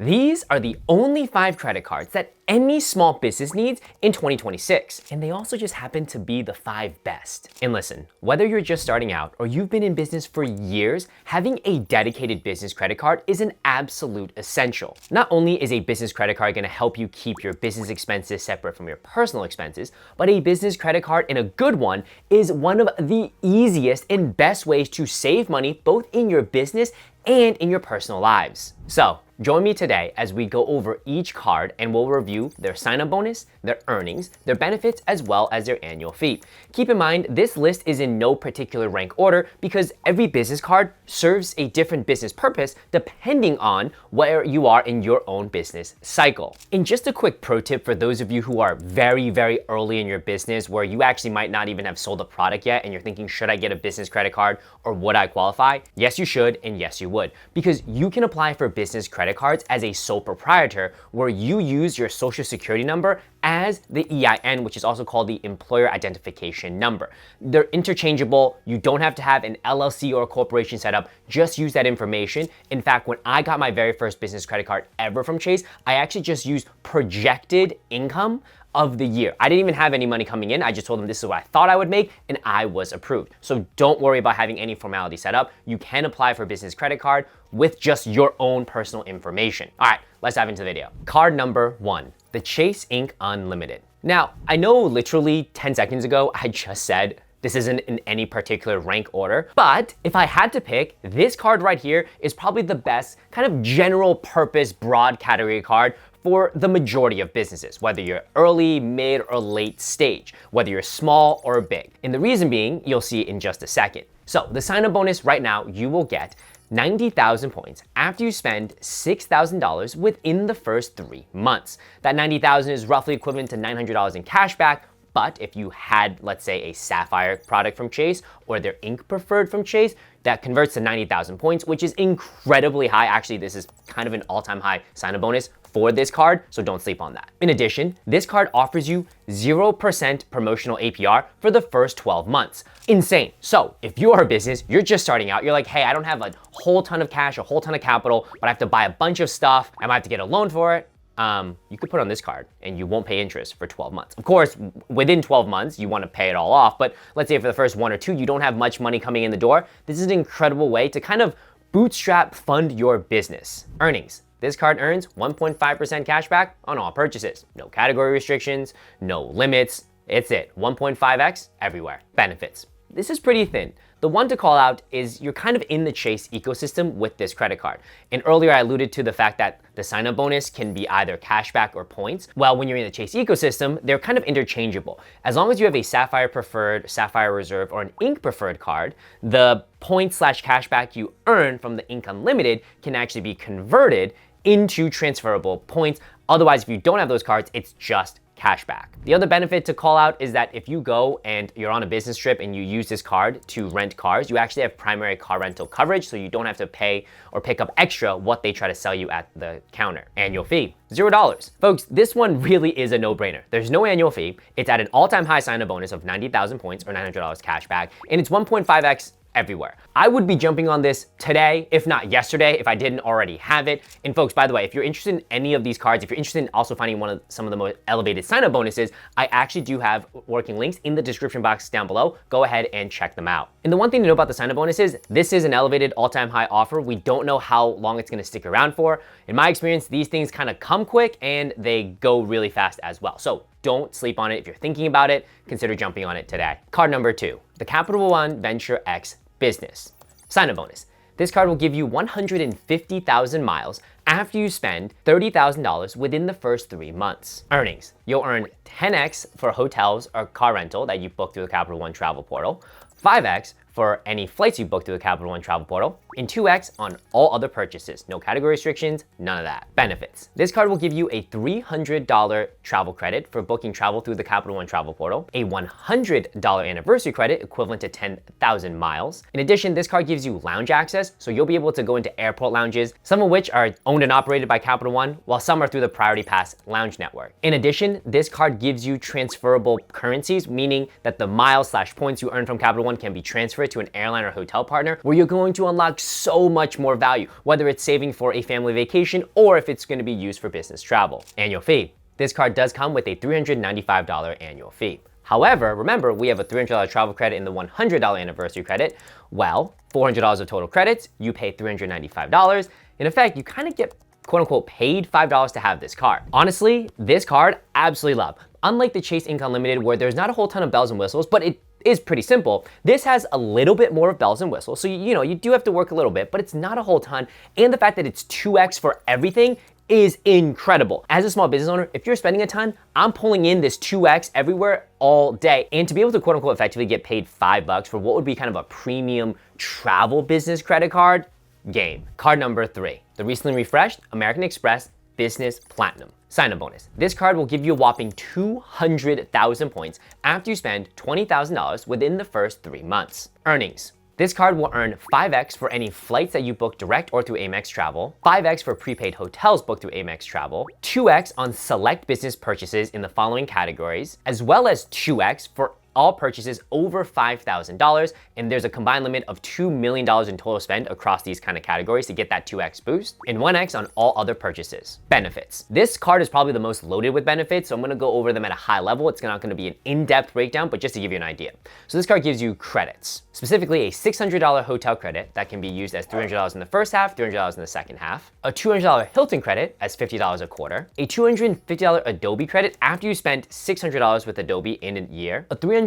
These are the only 5 credit cards that any small business needs in 2026, and they also just happen to be the 5 best. And listen, whether you're just starting out or you've been in business for years, having a dedicated business credit card is an absolute essential. Not only is a business credit card going to help you keep your business expenses separate from your personal expenses, but a business credit card, and a good one, is one of the easiest and best ways to save money both in your business and in your personal lives. So, join me today as we go over each card and we'll review their sign-up bonus, their earnings, their benefits, as well as their annual fee. Keep in mind, this list is in no particular rank order because every business card serves a different business purpose depending on where you are in your own business cycle. And just a quick pro tip for those of you who are very, very early in your business where you actually might not even have sold a product yet and you're thinking, should I get a business credit card or would I qualify? Yes, you should, and yes, you would, because you can apply for business credit cards as a sole proprietor where you use your social security number as the EIN, which is also called the employer identification number. They're interchangeable. You don't have to have an LLC or a corporation set up. Just use that information. In fact, when I got my very first business credit card ever from Chase, I actually just used projected income of the year. I didn't even have any money coming in. I just told them this is what I thought I would make and I was approved. So don't worry about having any formality set up. You can apply for a business credit card with just your own personal information. All right, let's dive into the video. Card number 1, the Chase Ink Unlimited. Now, I know literally 10 seconds ago, I just said this isn't in any particular rank order, but if I had to pick, this card right here is probably the best kind of general purpose broad category card for the majority of businesses, whether you're early, mid, or late stage, whether you're small or big. And the reason being, you'll see in just a second. So the sign-up bonus right now, you will get 90,000 points after you spend $6,000 within the first 3 months. That 90,000 is roughly equivalent to $900 in cash back. But if you had, let's say, a Sapphire product from Chase or their Ink Preferred from Chase, that converts to 90,000 points, which is incredibly high. Actually, this is kind of an all-time high sign-up bonus for this card, so don't sleep on that. In addition, this card offers you 0% promotional APR for the first 12 months. Insane. So if you are a business, you're just starting out, you're like, hey, I don't have a whole ton of cash, a whole ton of capital, but I have to buy a bunch of stuff. I might have to get a loan for it. You could put on this card and you won't pay interest for 12 months. Of course, within 12 months, you want to pay it all off, but let's say for the first 1 or 2, you don't have much money coming in the door. This is an incredible way to kind of bootstrap fund your business. Earnings. This card earns 1.5% cash back on all purchases. No category restrictions, no limits. It's it, 1.5x everywhere. Benefits. This is pretty thin. The one to call out is you're kind of in the Chase ecosystem with this credit card. And earlier I alluded to the fact that the sign-up bonus can be either cashback or points. Well, when you're in the Chase ecosystem, they're kind of interchangeable. As long as you have a Sapphire Preferred, Sapphire Reserve, or an Ink Preferred card, the points/cashback you earn from the Ink Unlimited can actually be converted into transferable points. Otherwise, if you don't have those cards, it's just cashback. The other benefit to call out is that if you go and you're on a business trip and you use this card to rent cars, you actually have primary car rental coverage, so you don't have to pay or pick up extra what they try to sell you at the counter. Annual fee, $0. Folks, this one really is a no-brainer. There's no annual fee. It's at an all-time high sign-up bonus of 90,000 points or $900 cash back, and it's 1.5x everywhere. I would be jumping on this today, if not yesterday, if I didn't already have it. And folks, by the way, if you're interested in any of these cards, if you're interested in also finding some of the most elevated sign-up bonuses, I actually do have working links in the description box down below. Go ahead and check them out. And the one thing to know about the sign-up bonus is this is an elevated all-time high offer. We don't know how long it's gonna stick around for. In my experience, these things kind of come quick and they go really fast as well. So don't sleep on it. If you're thinking about it, consider jumping on it today. Card number 2, the Capital One Venture X Business. Sign-up bonus. This card will give you 150,000 miles after you spend $30,000 within the first 3 months. Earnings. You'll earn 10x for hotels or car rental that you book through the Capital One travel portal, 5x for any flights you book through the Capital One travel portal, and 2x on all other purchases. No category restrictions, none of that. Benefits. This card will give you a $300 travel credit for booking travel through the Capital One travel portal, a $100 anniversary credit equivalent to 10,000 miles. In addition, this card gives you lounge access, so you'll be able to go into airport lounges, some of which are owned and operated by Capital One, while some are through the Priority Pass lounge network. In addition, this card gives you transferable currencies, meaning that the miles/points you earn from Capital One can be transferred transfer it to an airline or hotel partner where you're going to unlock so much more value, whether it's saving for a family vacation or if it's going to be used for business travel. Annual fee. This card does come with a $395 annual fee. However, remember, we have a $300 travel credit and the $100 anniversary credit. Well, $400 of total credits, you pay $395. In effect, you kind of get quote unquote paid $5 to have this card. Honestly, this card, absolutely love. Unlike the Chase Ink Unlimited where there's not a whole ton of bells and whistles, but it is pretty simple. This has a little bit more of bells and whistles. So, you do have to work a little bit, but it's not a whole ton. And the fact that it's 2x for everything is incredible. As a small business owner, if you're spending a ton, I'm pulling in this 2x everywhere all day. And to be able to quote unquote effectively get paid $5 for what would be kind of a premium travel business credit card, game. Card number 3, the recently refreshed American Express Business Platinum. Sign-up bonus. This card will give you a whopping 200,000 points after you spend $20,000 within the first 3 months. Earnings. This card will earn 5x for any flights that you book direct or through Amex Travel, 5x for prepaid hotels booked through Amex Travel, 2x on select business purchases in the following categories, as well as 2x for all purchases over $5,000, and there's a combined limit of $2 million in total spend across these kind of categories to get that 2x boost, and 1x on all other purchases. Benefits. This card is probably the most loaded with benefits, so I'm gonna go over them at a high level. It's not gonna be an in-depth breakdown, but just to give you an idea. So this card gives you credits, specifically a $600 hotel credit that can be used as $300 in the first half, $300 in the second half, a $200 Hilton credit as $50 a quarter, a $250 Adobe credit after you spend $600 with Adobe in a year, a $360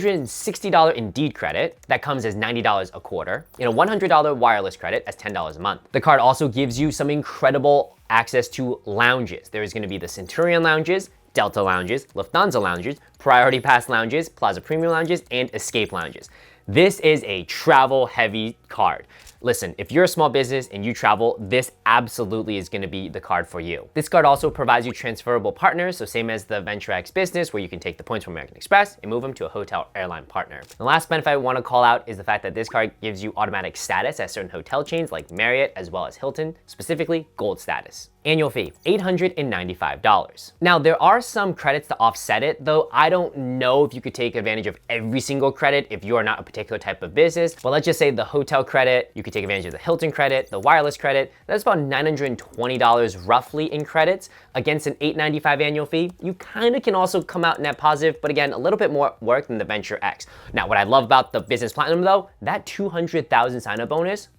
Indeed credit that comes as $90 a quarter, and a $100 wireless credit as $10 a month. The card also gives you some incredible access to lounges. There is going to be the Centurion lounges, Delta lounges, Lufthansa lounges, Priority Pass lounges, Plaza Premium lounges, and Escape lounges. This is a travel heavy card. Listen, if you're a small business and you travel, this absolutely is gonna be the card for you. This card also provides you transferable partners, so same as the Venture X business where you can take the points from American Express and move them to a hotel airline partner. The last benefit I wanna call out is the fact that this card gives you automatic status at certain hotel chains like Marriott as well as Hilton, specifically gold status. Annual fee, $895. Now, there are some credits to offset it, though I don't know if you could take advantage of every single credit if you are not a particular type of business. But let's just say the hotel credit, you could take advantage of the Hilton credit, the wireless credit. That's about $920 roughly in credits against an $895 annual fee. You kind of can also come out net positive, but again, a little bit more work than the Venture X. Now, what I love about the Business Platinum though, that 200,000 sign-up bonus,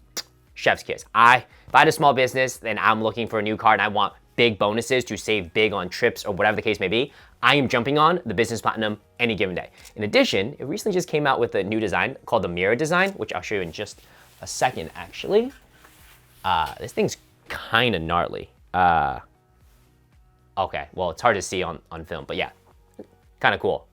chef's kiss. If I had a small business and I'm looking for a new card and I want big bonuses to save big on trips or whatever the case may be, I am jumping on the Business Platinum any given day. In addition, it recently just came out with a new design called the Mirror design, which I'll show you in just a second actually. This thing's kind of gnarly. Okay, well, it's hard to see on film, but yeah, kind of cool.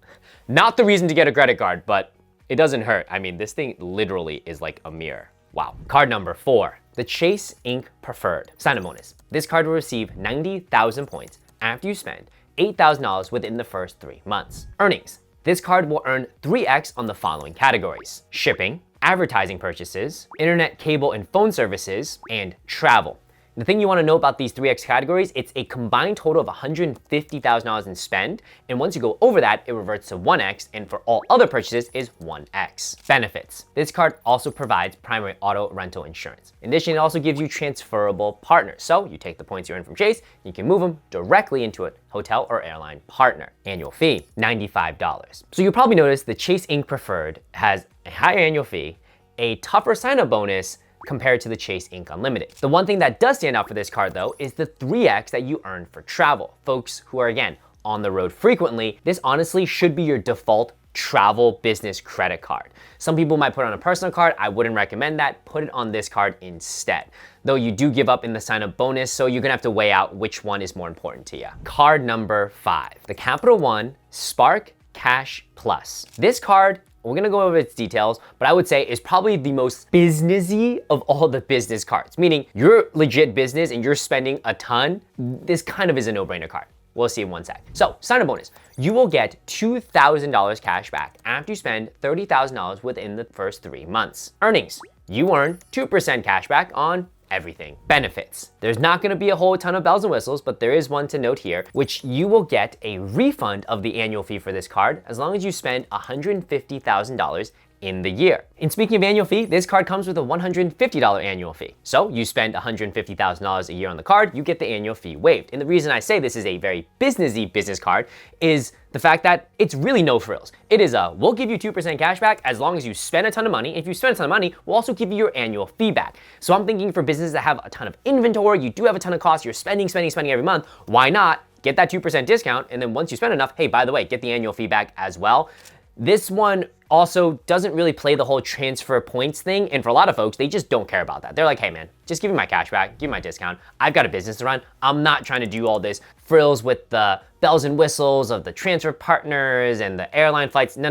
Not the reason to get a credit card, but it doesn't hurt. I mean, this thing literally is like a mirror. Wow. Card number 4, the Chase Ink Preferred. Sign-up bonus. This card will receive 90,000 points after you spend $8,000 within the first 3 months. Earnings. This card will earn 3x on the following categories: shipping, advertising purchases, internet, cable, and phone services, and travel. The thing you want to know about these 3x categories, it's a combined total of $150,000 in spend, and once you go over that, it reverts to 1x, and for all other purchases is 1x. Benefits. This card also provides primary auto rental insurance. In addition, it also gives you transferable partners. So you take the points you earn from Chase, you can move them directly into a hotel or airline partner. Annual fee, $95. So you'll probably notice the Chase Ink Preferred has a higher annual fee, a tougher sign-up bonus, compared to the Chase Ink Unlimited. The one thing that does stand out for this card though is the 3x that you earn for travel. Folks who are again on the road frequently, this honestly should be your default travel business credit card. Some people might put on a personal card. I wouldn't recommend that. Put it on this card instead. Though you do give up in the sign-up bonus, so you're gonna have to weigh out which one is more important to you. Card number 5, the Capital One Spark Cash Plus. This card, we're gonna go over its details, but I would say it's probably the most businessy of all the business cards, meaning you're legit business and you're spending a ton. This kind of is a no-brainer card. We'll see in one sec. So, sign-up bonus. You will get $2,000 cash back after you spend $30,000 within the first 3 months. Earnings. You earn 2% cash back on everything. Benefits. There's not gonna be a whole ton of bells and whistles, but there is one to note here, which you will get a refund of the annual fee for this card as long as you spend $150,000 in the year. And speaking of annual fee, this card comes with a $150 annual fee. So you spend $150,000 a year on the card, you get the annual fee waived. And the reason I say this is a very businessy business card is the fact that it's really no frills. It is we'll give you 2% cash back as long as you spend a ton of money. If you spend a ton of money, we'll also give you your annual fee back. So I'm thinking for businesses that have a ton of inventory, you do have a ton of costs, you're spending every month, why not get that 2% discount? And then once you spend enough, hey, by the way, get the annual fee back as well. This one also doesn't really play the whole transfer points thing. And for a lot of folks, they just don't care about that. They're like, hey man, just give me my cash back, give me my discount. I've got a business to run. I'm not trying to do all this frills with the bells and whistles of the transfer partners and the airline flights. No.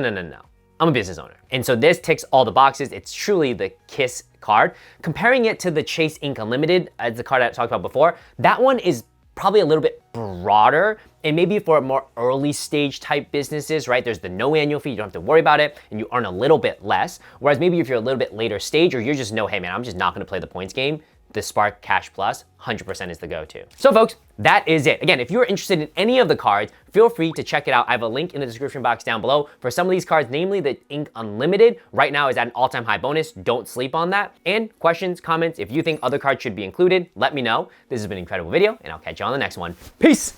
I'm a business owner. And so this ticks all the boxes. It's truly the KISS card. Comparing it to the Chase Ink Unlimited, as the card I talked about before, that one is probably a little bit broader and maybe for more early stage type businesses, right? There's the no annual fee, you don't have to worry about it and you earn a little bit less. Whereas maybe if you're a little bit later stage or you're just hey man, I'm just not gonna play the points game, the Spark Cash Plus 100% is the go-to. So folks, that is it. Again, if you're interested in any of the cards, feel free to check it out. I have a link in the description box down below for some of these cards, namely the Ink Unlimited. Right now is at an all-time high bonus. Don't sleep on that. And questions, comments, if you think other cards should be included, let me know. This has been an incredible video and I'll catch you on the next one. Peace.